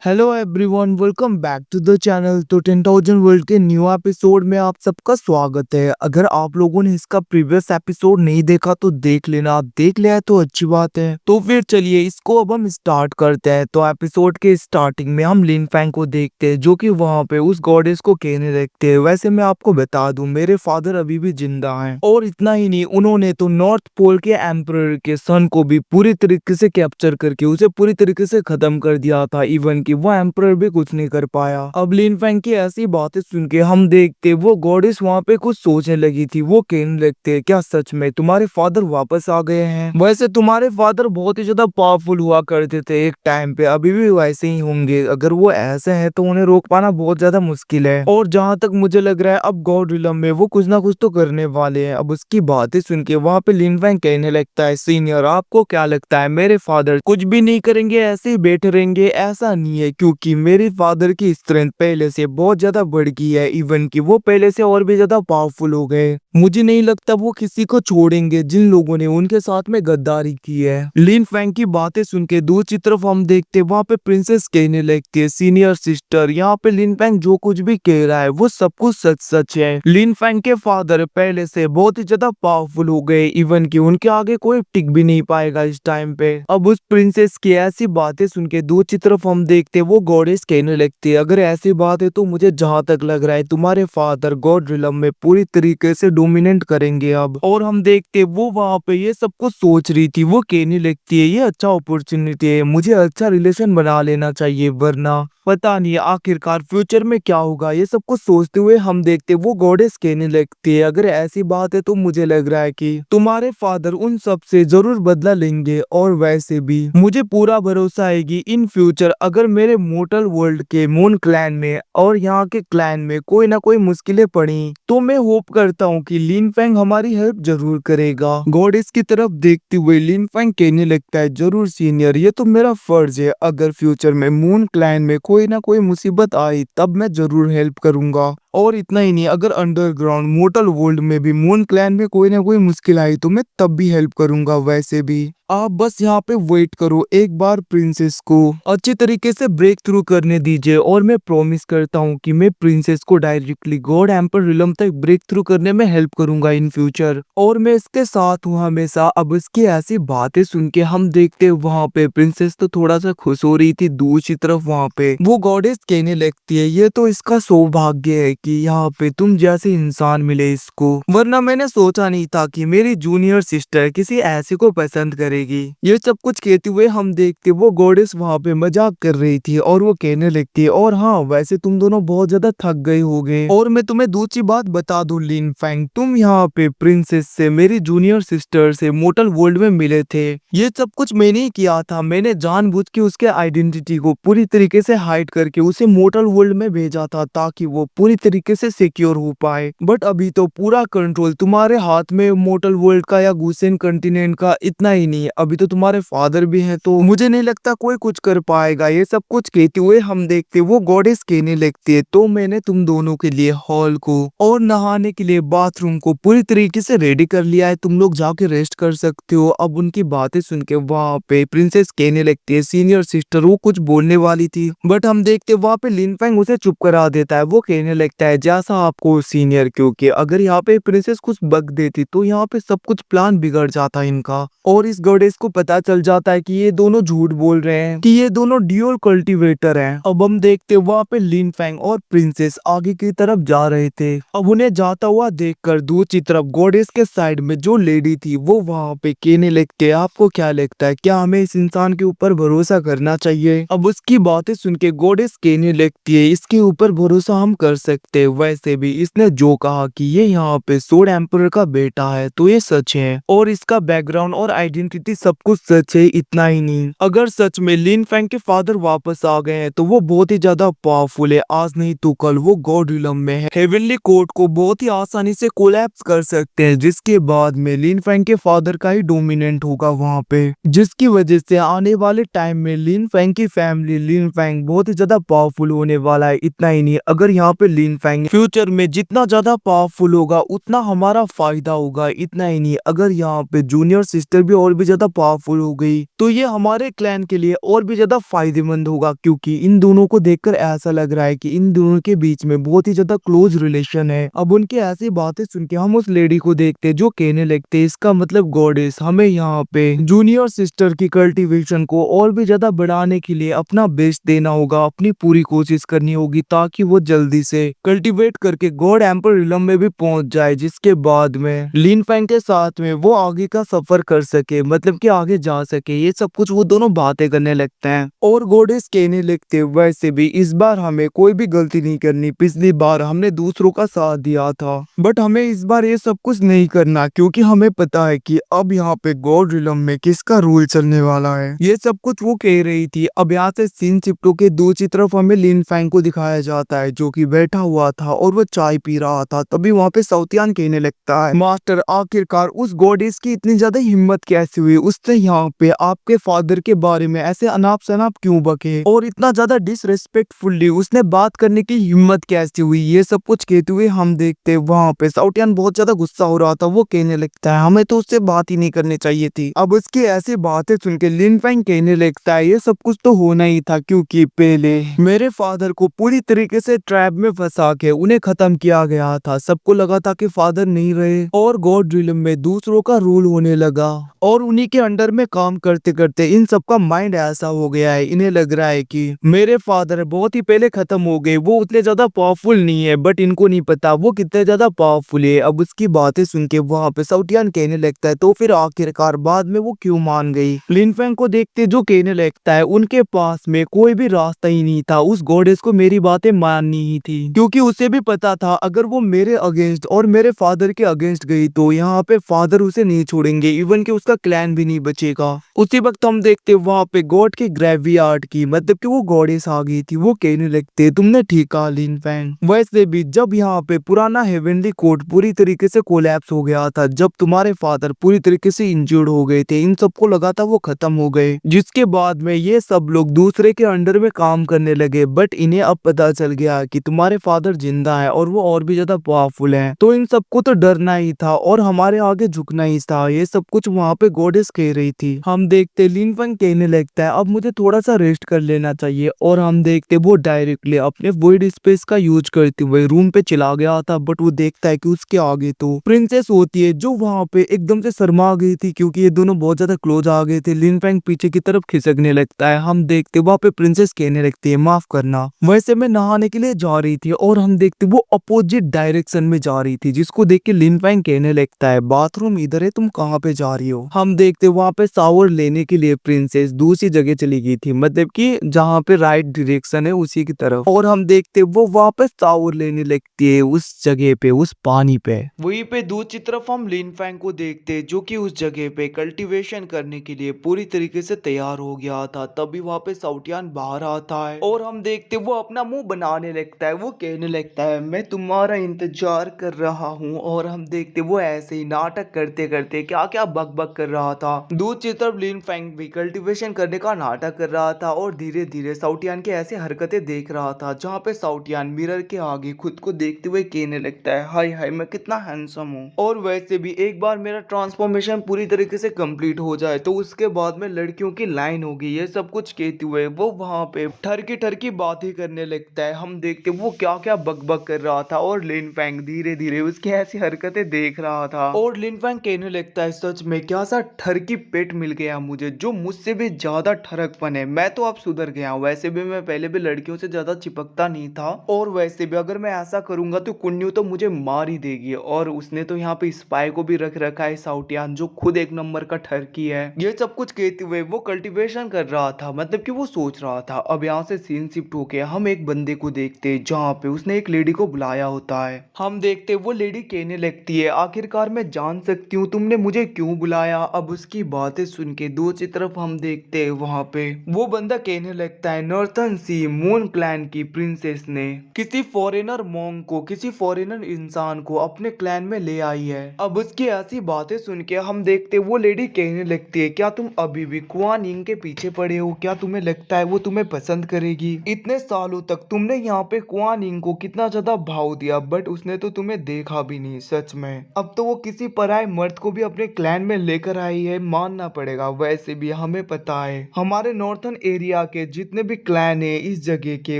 Hello everyone, welcome back to the channel. तो 10,000 world के new episode में आप सबका स्वागत है। अगर आप लोगों ने इसका प्रीवियस एपिसोड नहीं देखा तो देख लेना, आप देख लिया है तो अच्छी बात है। तो फिर चलिए इसको अब हम स्टार्ट करते हैं। तो एपिसोड के स्टार्टिंग में हम लिन फैंग को देखते हैं जो कि वहां पे उस गॉडेस को कहने लगते हैं। वैसे मैं आपको बता दूं, मेरे फादर अभी भी जिंदा हैं, और इतना ही नहीं, उन्होंने तो नॉर्थ पोल के एम्परर के सन को भी पूरी तरीके से कैप्चर करके उसे पूरी तरीके से खत्म कर दिया था। इवन कि वो एम्परर भी कुछ नहीं कर पाया। अब लिन फैंग की ऐसी बातें सुन के हम देखते वो गॉडेस वहाँ पे कुछ सोचने लगी थी। वो कहने लगते, क्या सच में तुम्हारे फादर वापस आ गए हैं? वैसे तुम्हारे फादर बहुत ही ज्यादा पावरफुल हुआ करते थे एक टाइम पे, अभी भी वैसे ही होंगे। अगर वो ऐसे हैं तो उन्हें रोक पाना बहुत ज्यादा मुश्किल है। और जहाँ तक मुझे लग रहा है अब गॉड रिलम में वो कुछ ना कुछ तो करने वाले हैं। अब उसकी बातें सुन के वहाँ पे लिन फैंग कहने लगता है, सीनियर आपको क्या लगता है मेरे फादर कुछ भी नहीं करेंगे, ऐसे ही बैठे रहेंगे? ऐसा नहीं है, क्योंकि मेरे फादर की स्ट्रेंथ पहले से बहुत ज्यादा बढ़ गई है। इवन कि वो पहले से और भी ज्यादा पावरफुल हो गए। मुझे नहीं लगता वो किसी को छोड़ेंगे जिन लोगों ने उनके साथ में गद्दारी की है। लिन फैंग की बातें सुन के दूसरी तरफ हम देखते वहाँ पे प्रिंसेस कहने लगती है, सीनियर सिस्टर यहाँ पे लिन फैंग जो कुछ भी कह रहा है वो सब कुछ सच सच है। लिन फैंग के फादर पहले से बहुत ही ज्यादा पावरफुल हो गए। इवन कि उनके आगे कोई टिक भी नहीं पाएगा इस टाइम पे। अब उस प्रिंसेस की ऐसी बातें सुन के दूसरी तरफ हम देखते वो गॉडेस कहने लगती है, अगर ऐसी बात है तो मुझे जहाँ तक लग रहा है तुम्हारे फादर गॉड रिलम में पूरी तरीके से डोमिनेट करेंगे अब। और हम देखते वो वहाँ पे ये सब कुछ सोच रही थी। वो कहने लगती है, ये अच्छा अपॉर्चुनिटी है, मुझे अच्छा रिलेशन बना लेना चाहिए, वरना पता नहीं आखिरकार फ्यूचर में क्या होगा। ये सब कुछ सोचते हुए हम देखते वो गॉडेस कहने लगती है, अगर ऐसी बात है तो मुझे लग रहा है कि तुम्हारे फादर उन सब से जरूर बदला लेंगे। और वैसे भी मुझे पूरा भरोसा है कि इन फ्यूचर अगर मेरे मोर्टल वर्ल्ड के मून क्लैन में और यहाँ के क्लैन में कोई ना कोई मुश्किलें पड़ी तो मैं होप करता हूँ कि लिन फैंग हमारी हेल्प जरूर करेगा। गॉडेस की तरफ देखते हुए लिन फैंग कहने लगता है, जरूर सीनियर, ये तो मेरा फर्ज है। अगर फ्यूचर में मून क्लैन में कोई ना कोई मुसीबत आई तब मैं जरूर हेल्प करूंगा। और इतना ही नहीं, अगर अंडरग्राउंड मोर्टल वर्ल्ड में भी मून क्लैन में कोई ना कोई मुश्किल आई तो मैं तब भी हेल्प करूंगा। वैसे भी आप बस यहाँ पे वेट करो, एक बार प्रिंसेस को अच्छी तरीके से ब्रेक थ्रू करने दीजिए और मैं प्रॉमिस करता हूँ कि मैं प्रिंसेस को डायरेक्टली गॉड एम्पर रिलम तक ब्रेक थ्रू करने में हेल्प करूंगा इन फ्यूचर, और मैं इसके साथ हूँ हमेशा। अब इसकी ऐसी बातें सुन के हम देखते वहाँ पे प्रिंसेस तो थोड़ा सा खुश हो रही थी। दूसरी तरफ वहाँ पे वो गॉडेस कहने लगती है, ये तो इसका सौभाग्य है कि यहाँ पे तुम जैसे इंसान मिले इसको, वरना मैंने सोचा नहीं था कि मेरी जूनियर सिस्टर किसी ऐसे को पसंद करेगी। ये सब कुछ कहते हुए हम देखते वो गॉडेस वहाँ पे मजाक कर रही थी और वो कहने लगती है, और हाँ वैसे तुम दोनों बहुत ज्यादा थक गए होगे, और मैं तुम्हें दूसरी बात बता दूं लिन फैंग, तुम यहाँ पे प्रिंसेस से मेरी जूनियर सिस्टर से मोर्टल वर्ल्ड में मिले थे। ये सब कुछ मैंने ही किया था, मैंने जानबूझ के उसके आइडेंटिटी को पूरी तरीके से हाइड करके उसे मोर्टल वर्ल्ड में भेजा था ताकि वो पूरी तरीके से सिक्योर हो पाए। बट अभी तो पूरा कंट्रोल तुम्हारे हाथ में, मोर्टल वर्ल्ड का या गुसेन कॉन्टिनेंट का। इतना ही नहीं, अभी तो तुम्हारे फादर भी हैं, तो मुझे नहीं लगता कोई कुछ कर पाएगा। ये सब कुछ कहते हुए हम देखते वो गॉडेस कहने लगती है, तो मैंने तुम दोनों के लिए हॉल को और नहाने के लिए बाथरूम को पूरी तरीके से रेडी कर लिया है, तुम लोग जाके रेस्ट कर सकते हो। अब उनकी बातें सुन के वहाँ पे प्रिंसेस कहने लगती है, सीनियर सिस्टर वो कुछ बोलने वाली थी, बट हम देखते वहाँ पे लिन फैंग उसे चुप करा देता है। वो कहने लगता है, जैसा आपको सीनियर, क्योंकि अगर यहाँ पे प्रिंसेस कुछ बक देती तो यहाँ पे सब कुछ प्लान बिगड़ जाता इनका, और इस गॉडेस को पता चल जाता है कि ये दोनों झूठ बोल रहे हैं, कि ये दोनों ड्यूल कल्टीवेटर हैं। अब हम देखते वहाँ पे लिन फैंग और प्रिंसेस आगे की तरफ जा रहे थे। अब उन्हें जाता हुआ देखकर दूसरी तरफ गॉडेस के साइड में जो लेडी थी वो वहाँ पे कहने लगते, आपको क्या लगता है, क्या हमें इस इंसान के ऊपर भरोसा करना चाहिए? अब उसकी बातें सुन के गॉडेस कहने लगती है, इसके ऊपर भरोसा हम कर सकते हैं। वैसे भी इसने जो कहा कि ये यहाँ पे सोड एम्परर का बेटा है तो ये सच है, और इसका बैकग्राउंड और आइडेंटिटी सब कुछ सच है। इतना ही नहीं, अगर सच में लिन फैंग के फादर वापस आ गए हैं तो वो बहुत ही ज्यादा पावरफुल है। आज नहीं तो कल वो गॉड रिलम में है, हेवनली कोर्ट को बहुत ही आसानी से कोलैप्स कर सकते हैं, जिसके बाद में लिन फैंग के फादर का ही डोमिनेंट होगा वहाँ पे, जिसकी वजह से आने वाले टाइम में लिन फैंग की फैमिली, लिन फैंग बहुत ही ज्यादा पावरफुल होने वाला है। इतना ही नहीं, अगर यहाँ पे लिन फैंग फ्यूचर में जितना ज्यादा पावरफुल होगा उतना हमारा फायदा होगा। इतना ही नहीं, अगर यहाँ पे जूनियर सिस्टर भी और भी ज्यादा ज्यादा पावरफुल हो गई तो ये हमारे क्लैन के लिए और भी ज्यादा फायदेमंद होगा, क्योंकि इन दोनों को देखकर ऐसा लग रहा है कि इन दोनों के बीच में बहुत ही ज्यादा क्लोज रिलेशन है। अब उनकी ऐसी बातें सुन के हम उस लेडी को देखते जो कहने लगते इसका मतलब गॉडेस हमें यहाँ पे जूनियर सिस्टर की कल्टीवेशन को और भी ज्यादा बढ़ाने के लिए अपना बेस्ट देना होगा, अपनी पूरी कोशिश करनी होगी ताकि वो जल्दी से कल्टीवेट करके गॉड एम्पर रिलम में भी पहुंच जाए, जिसके बाद में लिन फैंग के साथ में वो आगे का सफर कर सके, मतलब कि आगे जा सके। ये सब कुछ वो दोनों बातें करने लगते हैं और गॉडेस कहने लगते वैसे भी इस बार हमें कोई भी गलती नहीं करनी, पिछली बार हमने दूसरों का साथ दिया था बट हमें इस बार ये सब कुछ नहीं करना, क्योंकि हमें पता है कि अब यहाँ पे गॉड रिलम में किसका रूल चलने वाला है। ये सब कुछ वो कह रही थी। अब यहाँ से सीन शिफ्टों के दूसरी तरफ हमें लिन फैंग को दिखाया जाता है जो कि बैठा हुआ था और वो चाय पी रहा था। तभी वहाँ पे साउथियान कहने लगता है मास्टर आखिरकार उस गॉडेस की इतनी ज्यादा हिम्मत कैसे हुई, उसने यहाँ पे आपके फादर के बारे में ऐसे अनाप शनाप क्यों बके और इतना ज्यादा डिसरेस्पेक्टफुली उसने बात करने की हिम्मत कैसे हुई। ये सब कुछ कहते हुए हम देखते वहाँ पे साउथियान बहुत ज्यादा गुस्सा हो रहा था। वो कहने लगता है हमें तो उससे बात ही नहीं करनी चाहिए थी। अब उसकी ऐसी बातें सुन के लिन फैंग कहने लगता है ये सब कुछ तो होना ही था, क्योंकि पहले मेरे फादर को पूरी तरीके से ट्रैप में फंसा के उन्हें खत्म किया गया था। सबको लगा था कि फादर नहीं रहे और गॉड रिलम में दूसरों का रूल होने लगा और उन्हीं के अंडर में काम करते करते इन सबका माइंड ऐसा हो गया है, इन्हें लग रहा है कि मेरे फादर बहुत ही पहले खत्म हो गए, वो उतने ज्यादा पावरफुल नहीं है, बट इनको नहीं पता वो कितने ज्यादा पावरफुल है। अब उसकी बातें सुन के वहाँ पे साउथियान कहने लगता है तो फिर आखिरकार बाद में वो क्यों मान गई। लिन फैंग को देखते जो कहने लगता है उनके पास में कोई भी रास्ता ही नहीं था, उस गॉडेस को मेरी बातें माननी ही थी, क्योंकि उसे भी पता था अगर वो मेरे अगेंस्ट और मेरे फादर के अगेंस्ट गई तो यहाँ पे फादर उसे नहीं छोड़ेंगे, इवन कि उसका क्लैन भी नहीं बचेगा। उसी वक्त हम देखते वहाँ पे गॉड के ग्रेवयार्ड की, मतलब कि वो गॉडेस आ गई थी। वो कहने लगते तुमने ठीक कहा लिन फैंग, वैसे भी जब यहाँ पे पुराना हेवनली कोर्ट पूरी तरीके से कोलैप्स हो गया था, जब तुम्हारे फादर पूरी तरीके से इंजर्ड हो गए थे, इन सबको लगा था वो खत्म हो गए, जिसके बाद में ये सब लोग दूसरे के अंडर में काम करने लगे, बट इन्हें अब पता चल गया कि तुम्हारे फादर जिंदा है और वो और भी ज्यादा पावरफुल है, तो इन सबको तो डरना ही था और हमारे आगे झुकना ही था। ये सब कुछ वहाँ पे गॉडेस कह रही थी। हम देखते लिन फैंग कहने लगता है अब मुझे थोड़ा सा रेस्ट कर लेना चाहिए और हम देखते वो डायरेक्टली अपने वॉइड स्पेस का यूज करते हुए रूम पे चला गया था, बट वो देखता है कि उसके आगे तो प्रिंसेस होती है जो वहाँ पे एकदम से शर्मा गई थी, क्योंकि ये दोनों बहुत ज्यादा क्लोज आ गए थे। लिन फैंग पीछे की तरफ खिसकने लगता है। हम देखते वहाँ पे प्रिंसेस कहने लगती है माफ करना, वैसे मैं नहाने के लिए जा रही थी, और हम देखते वो अपोजिट डायरेक्शन में जा रही थी, जिसको देख के लिन फैंग कहने लगता है बाथरूम इधर है, तुम कहाँ पे जा रही हो। हम देखते वहाँ पे शावर लेने के लिए प्रिंसेस दूसरी जगह चली गई थी, मतलब कि जहाँ पे राइट डायरेक्शन है उसी की तरफ, और हम देखते वो वापस शावर लेने लगती है उस जगह पे, उस पानी पे। वहीं पे दूसरी तरफ हम लिन फैंग को देखते जो कि उस जगह पे कल्टीवेशन करने के लिए पूरी तरीके से तैयार हो गया था। तभी वहाँ पे साउथियान बाहर आता है और हम देखते वो अपना मुंह बनाने लगता है। वो कहने लगता है मैं तुम्हारा इंतजार कर रहा हूँ, और हम देखते वो ऐसे ही नाटक करते करते क्या क्या बक बक कर रहा था। दूसरी तरफ लिन फैंग भी कल्टीवेशन करने का नाटक कर रहा था और धीरे धीरे साउथियान के ऐसे हरकतें देख रहा था, जहाँ पे साउथियान मिरर के आगे खुद को देखते हुए कहने लगता है हाय हाय मैं कितना हैंडसम हूँ, और वैसे भी एक बार मेरा ट्रांसफॉर्मेशन पूरी तरीके से कंप्लीट हो जाए तो उसके बाद में लड़कियों की लाइन होगी। ये सब कुछ कहते हुए वो वहाँ पे ठरकी बातें करने लगता है। हम देखते वो क्या क्या बक बक कर रहा था और लिन फैंग धीरे धीरे उसकी ऐसी हरकतें देख रहा था, और लिन फैंग कहने लगता है सच में क्या सा ठरकी पेट मिल गया मुझे, जो मुझसे भी ज्यादा ठरकपन है। मैं तो अब सुधर गया हूँ, वैसे भी मैं पहले भी लड़कियों से ज्यादा चिपकता नहीं था, और वैसे भी अगर मैं ऐसा करूंगा तो कुन्नू तो मुझे मार ही देगी। और उसने तो यहाँ पे स्पाई को भी रख रखा है साउथियान, जो खुद एक नंबर का ठरकी है। ये सब कुछ कहते हुए वो कल्टीवेशन कर रहा था, मतलब कि वो सोच रहा था। अब यहाँ से सीन शिफ्ट होके हम एक बंदे को देखते जहाँ पे उसने एक लेडी को बुलाया होता है। हम देखते वो लेडी कहने लगती है आखिरकार मैं जान सकती हूँ तुमने मुझे क्यों बुलाया। अब उसकी बातें सुन के दूसरी तरफ हम देखते हैं वहाँ पे वो बंदा कहने लगता है नॉर्थन सी मून क्लैन की प्रिंसेस ने किसी फॉरेनर मॉन्ग को, किसी फॉरेनर इंसान को अपने क्लैन में ले आई है। अब उसकी ऐसी बातें सुन के हम देखते वो लेडी कहने लगती है क्या तुम अभी भी कुआन यिंग के पीछे पड़े हो, क्या तुम्हें लगता है वो तुम्हें पसंद करेगी। इतने सालों तक तुमने यहाँ पे कुआन यिंग को कितना ज्यादा भाव दिया, बट उसने तो तुम्हें देखा भी नहीं। सच में अब तो वो किसी पराये मर्द को भी अपने क्लैन में लेकर आई नहीं है, मानना पड़ेगा। वैसे भी हमें पता है हमारे नॉर्थन एरिया के जितने भी क्लैन है इस जगह के,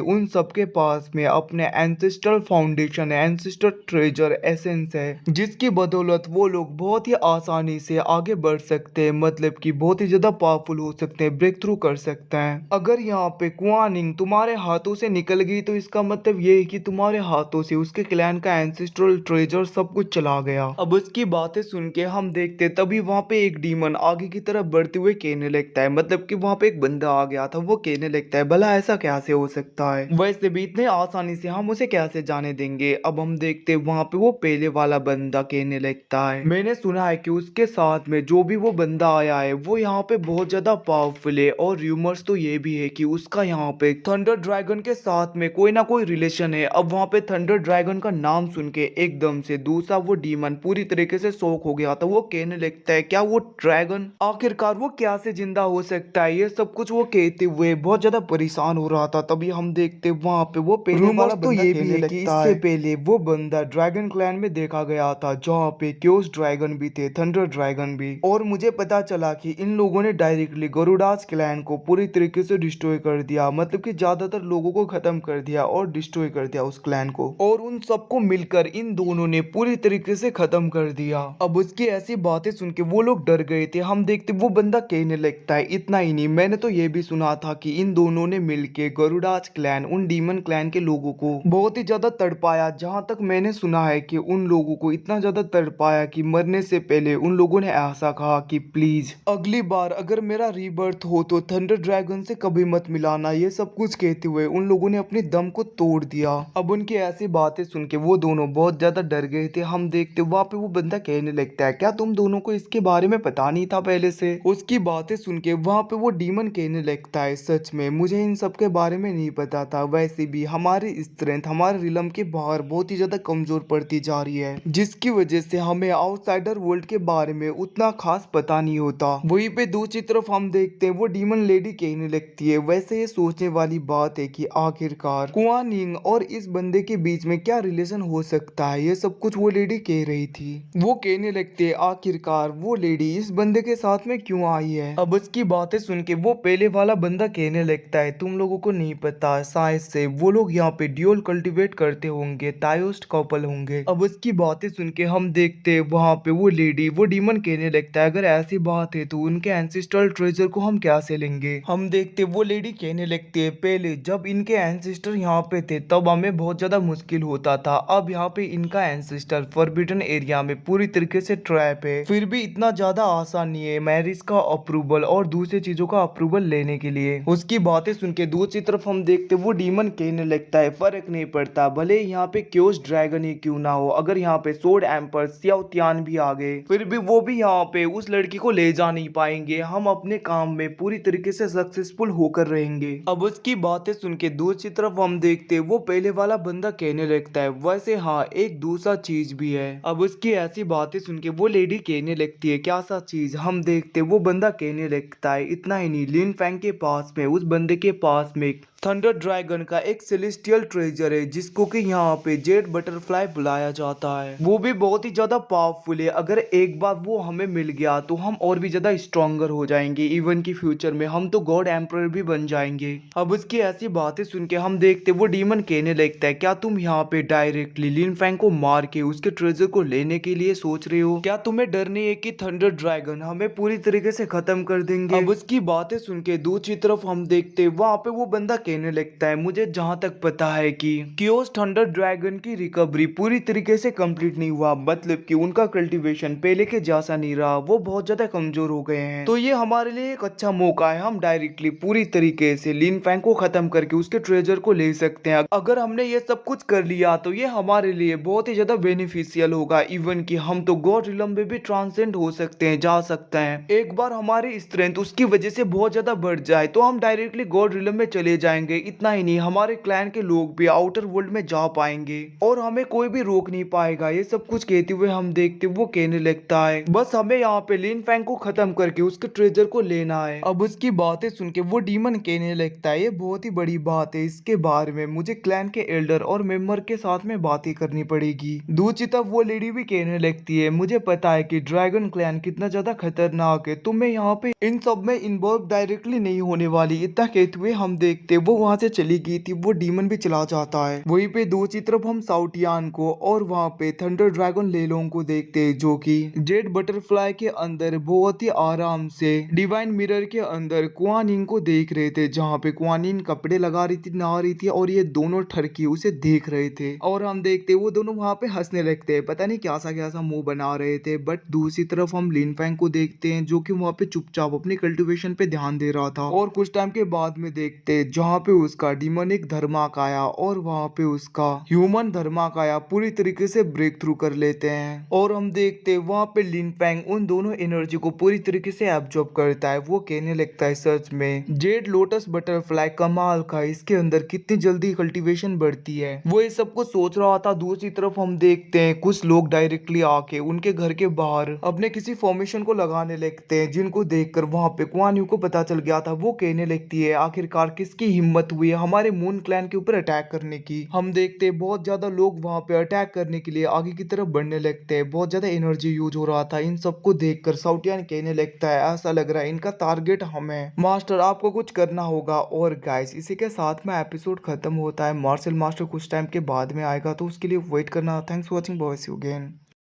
उन सबके पास में अपने एंसेस्ट्रल फाउंडेशन है, एंसेस्ट्रल ट्रेजर एसेंस है, जिसकी बदौलत वो लोग बहुत ही आसानी से आगे बढ़ सकते हैं, मतलब कि बहुत ही ज्यादा पावरफुल हो सकते हैं, ब्रेक थ्रू कर सकते हैं। अगर यहाँ पे कुआनिंग तुम्हारे हाथों से निकल गई तो इसका मतलब ये है कि तुम्हारे हाथों से उसके क्लैन का एंसेस्ट्रल ट्रेजर सब कुछ चला गया। अब उसकी बातें सुन के हम देखते तभी वहां पे एक डीमन आगे की तरफ बढ़ते हुए कहने लगता है, मतलब कि वहां पे एक बंदा आ गया था, वो कहने लगता है भला ऐसा कैसे हो सकता है, वैसे भी इतने आसानी से हम उसे कैसे जाने देंगे। अब हम देखते वहां पे वो पहले वाला बंदा कहने लगता है, मैंने सुना है कि उसके साथ में जो भी वो बंदा आया है वो यहाँ पे बहुत ज्यादा पावरफुल है, और रूमर्स तो ये भी है कि उसका यहाँ पे थंडर ड्रैगन के साथ में कोई ना कोई रिलेशन है। अब वहाँ पे थंडर ड्रैगन का नाम सुन के एकदम से दूसरा वो डीमन पूरी तरीके से शॉक हो गया था। वो कहने लगता है क्या वो ड्रैगन आखिरकार वो क्या से जिंदा हो सकता है, ये सब कुछ वो कहते हुए बहुत ज्यादा परेशान हो रहा था। तभी हम देखते वहां पे वो पहले वाला तो ये भी है कि इससे पहले वो बंदा ड्रैगन क्लैन में देखा गया था, जहाँ पे क्योस ड्रैगन भी थे, थंडर ड्रैगन भी, और मुझे पता चला कि इन लोगों ने डायरेक्टली गरुडास क्लैन को पूरी तरीके से डिस्ट्रॉय कर दिया, मतलब कि ज्यादातर लोगों को खत्म कर दिया और डिस्ट्रॉय कर दिया उस क्लैन को, और उन सबको मिलकर इन दोनों ने पूरी तरीके से खत्म कर दिया। अब उसकी ऐसी बातें सुन के वो लोग डर गए थे। हम देखते वो बंदा कहने लगता है इतना ही नहीं, मैंने तो ये भी सुना था कि इन दोनों ने मिलके गरुडास क्लैन उन डीमन क्लैन के लोगों को बहुत ही ज्यादा तड़पाया। जहां तक मैंने सुना है कि उन लोगों को इतना ज्यादा तड़पाया कि मरने से पहले उन लोगों ने ऐसा कहा कि प्लीज अगली बार अगर मेरा रीबर्थ हो तो थंडर ड्रैगन से कभी मत मिलाना। ये सब कुछ कहते हुए उन लोगों ने अपनी दम को तोड़ दिया। अब उनकी ऐसी बातें सुन के वो दोनों बहुत ज्यादा डर गए थे। हम देखते वहां पे वो बंदा कहने लगता है क्या तुम दोनों को इसके बारे में पता नहीं था पहले से। उसकी बातें सुन के वहां पे वो डीमन कहने लगता है सच में मुझे इन सब के बारे में नहीं पता था, वैसे भी हमारी स्ट्रेंथ हमारे रिलम के बाहर बहुत ही ज्यादा कमजोर पड़ती जा रही है, जिसकी वजह से हमें आउटसाइडर वर्ल्ड के बारे में उतना खास पता नहीं होता। वहीं पे दूसरी तरफ हम देखते हैं वो डीमन लेडी कहने लगती है वैसे ये सोचने वाली बात है कि आखिरकार कुआनिंग और इस बंदे के बीच में क्या रिलेशन हो सकता है। ये सब कुछ वो लेडी कह रही थी। वो कहने लगते है आखिरकार वो लेडी इस बंदे के साथ में क्यों आई है। अब उसकी बातें सुन के वो पहले वाला बंदा कहने लगता है तुम लोगों को नहीं पता, शायद से वो लोग यहाँ पे ड्यूल कल्टीवेट करते होंगे, तायोस्ट कपल होंगे। अब उसकी बातें सुन के हम देखते हैं वहां पे वो लेडी वो डीमन कहने लगता है अगर ऐसी बात है तो उनके एंसेस्ट्रल ट्रेजर को हम कैसे लेंगे। हम देखते वो लेडी कहने लगती है पहले जब इनके एंसेस्टर यहाँ पे थे तब हमें बहुत ज्यादा मुश्किल होता था, अब यहाँ पे इनका एंसेस्टर फॉरबिडन एरिया में पूरी तरीके से ट्रैप है, फिर भी इतना ज्यादा आसान नहीं है मैरिज का अप्रूवल और दूसरी चीजों का अप्रूवल लेने के लिए। उसकी बातें सुन के दूसरी तरफ हम देखते वो डीमन कहने लगता है फर्क नहीं पड़ता भले यहाँ पे क्योस ड्रैगन ही क्यों ना हो, अगर यहाँ पे सोड एम्पर सियाओतियान भी आ गए फिर भी वो भी यहाँ पे उस लड़की को ले जा नहीं पाएंगे, हम अपने काम में पूरी तरीके से सक्सेसफुल होकर रहेंगे। अब उसकी बातें सुन के दूसरी तरफ हम देखते वो पहले वाला बंदा कहने लगता है वैसे हाँ एक दूसरा चीज भी है। अब उसकी ऐसी बातें सुन के वो लेडी कहने लगती है क्या सा चीज। हम देखते वो बंदा कहने लगता है इतना ही नहीं, लिन फैंग के पास में उस बंदे के पास में थंडर ड्रैगन का एक सेलेस्टियल ट्रेजर है जिसको कि यहाँ पे जेड बटरफ्लाई बुलाया जाता है, वो भी बहुत ही ज्यादा पावरफुल है। अगर एक बार वो हमें मिल गया तो हम और भी ज्यादा स्ट्रॉन्गर हो जाएंगे, इवन की फ्यूचर में हम तो गॉड एम्परर भी बन जाएंगे। अब उसकी ऐसी बातें सुन के हम देखते वो डीमन कहने लगता है क्या तुम यहाँ पे डायरेक्टली लिन फैंग को मार के उसके ट्रेजर को लेने के लिए सोच रहे हो, क्या तुम्हें डर नहीं है कि थंडर ड्रैगन हमें पूरी तरीके से खत्म कर देंगे। अब उसकी बातें सुन के दूसरी तरफ हम देखते वहां पे वो बंदा कहने लगता है मुझे जहां तक पता है कि क्योस थंडर ड्रैगन की रिकवरी पूरी तरीके से कंप्लीट नहीं हुआ, मतलब कि उनका कल्टीवेशन पहले के जैसा नहीं रहा, वो बहुत ज्यादा कमजोर हो गए हैं। तो ये हमारे लिए एक अच्छा मौका है, हम डायरेक्टली पूरी तरीके से लिन फैंग को खत्म करके उसके ट्रेजर को ले सकते हैं। अगर हमने ये सब कुछ कर लिया तो ये हमारे लिए बहुत ही ज्यादा बेनिफिशियल होगा, इवन कि हम तो गॉड रिलम में भी ट्रांसेंड हो सकते हैं, जा सकते हैं। एक बार हमारी स्ट्रेंथ उसकी वजह से बहुत ज्यादा बढ़ जाए तो हम डायरेक्टली गॉड रिलम में चले जाएंगे जाएंगे। इतना ही नहीं, हमारे क्लैन के लोग भी आउटर वर्ल्ड में जा पाएंगे और हमें कोई भी रोक नहीं पाएगा। ये सब कुछ कहते हुए हम देखते वो कहने लगता है बस हमें यहाँ पे लिन फैंग को खत्म करके उसके ट्रेजर को लेना है। अब उसकी बातें सुन के वो डीमन कहने लगता है ये बहुत ही बड़ी बात है, इसके बारे में मुझे क्लैन के एल्डर और मेंबर के साथ में बातें करनी पड़ेगी। दूसरी तरफ वो लेडी भी कहने लगती है मुझे पता है कि ड्रैगन क्लैन कितना ज्यादा खतरनाक है, तो मैं यहाँ पे इन सब में इन्वॉल्व डायरेक्टली नहीं होने वाली। इतना कहते हुए हम देखते वो वहां से चली गई थी, वो डीमन भी चला जाता है। वहीं पे दूसरी तरफ हम साउटियान को और वहां पे थंडर ड्रैगन लेलोंग को देखते हैं जो कि जेड बटरफ्लाई के अंदर बहुत ही आराम से डिवाइन मिरर के अंदर कुआन इंग को देख रहे थे, जहाँ पे कुआन इंग कपड़े लगा रही थी, नहा रही थी और ये दोनों ठरकी उसे देख रहे थे। और हम देखते वो दोनों वहां पे हंसने लगते हैं, पता नहीं क्या सा मुंह बना रहे थे। बट दूसरी तरफ हम लिन फैंग को देखते हैं जो कि वहां पे चुपचाप अपनी कल्टीवेशन पे ध्यान दे रहा था। और कुछ टाइम के बाद में देखते जहाँ पे उसका डिमोनिक धर्माकाया और वहां पे उसका ह्यूमन धर्माकाया पूरी तरीके से ब्रेक थ्रू कर लेते हैं। और हम देखते वहां पे लिन फैंग उन दोनों एनर्जी को पूरी तरीके से एब्जॉर्ब करता है। वो कहने लगता है सच में जेड लोटस बटरफ्लाई कमाल का, इसके अंदर कितनी जल्दी कल्टीवेशन बढ़ती है। वो ये सब कुछ सोच रहा था। दूसरी तरफ हम देखते हैं कुछ लोग डायरेक्टली आके उनके घर के बाहर अपने किसी फॉर्मेशन को लगाने लगते हैं, जिनको देखकर वहां पे कुआन यू को पता चल गया था। वो कहने लगती है आखिरकार किसकी हिम्मत हुई है हमारे मून क्लैन के ऊपर अटैक करने की। हम देखते हैं बहुत ज्यादा लोग वहां पे अटैक करने के लिए आगे की तरफ बढ़ने लगते हैं। बहुत ज्यादा एनर्जी यूज हो रहा था। इन सबको देखकर साउटियान कहने लगता है ऐसा लग रहा है इनका टारगेट हम है, मास्टर आपको कुछ करना होगा। और गाइस इसी के साथ में एपिसोड खत्म होता है। मार्शल मास्टर कुछ टाइम के बाद में आएगा, तो उसके लिए वेट करना। Thanks for watching, bye see you again.